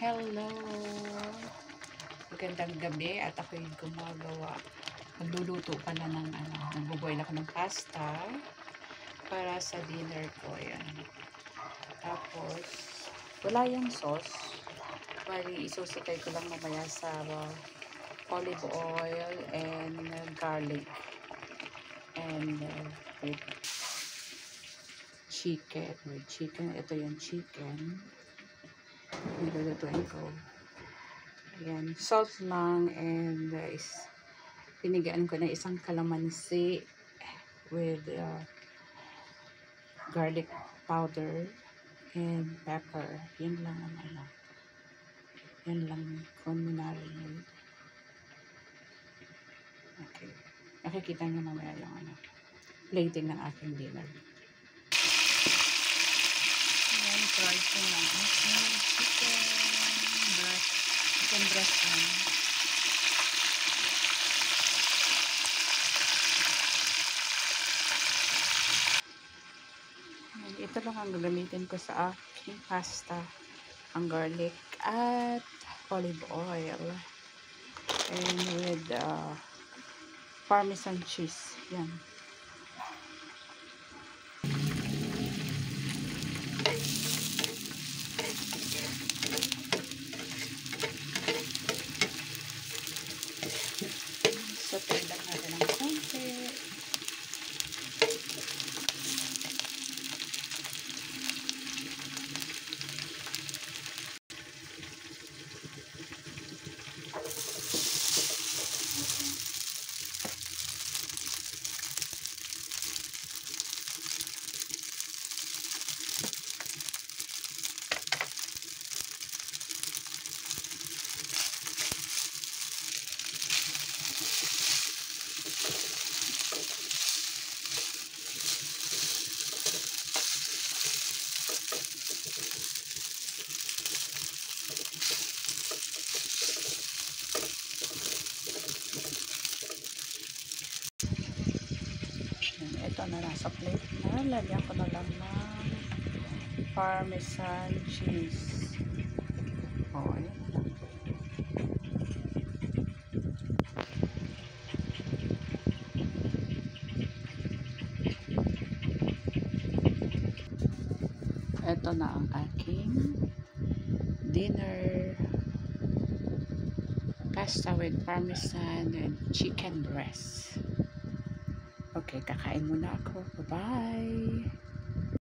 Hello! Magandang gabi at ako'y magluluto pala ng nagbo-boil ako ng pasta para sa dinner ko. Yan. Tapos, wala yung sauce. Bali, isusukay ko lang mamaya sa olive oil and garlic and with chicken. Ito yung chicken. Nilulutuin ko. Ayan, salt lang and pinigaan ko na isang kalamansi with garlic powder and pepper. Yan lang ang yan lang marinade. Okay. Nakikita nyo mamaya yung plating ng aking dinner. Ayan, fried ko na aking chicken breast lang. Ito lang ang gagamitin ko sa aking pasta. Ang garlic at olive oil. And with parmesan cheese. Yan. Saute lang natin ng konti. Ito na nasa plate na. Lagyan ko na lang ng parmesan cheese. Oh, ayan na. Ito na ang aking dinner. Pasta with parmesan and chicken breast. Okay, kakain muna ako. Bye-bye!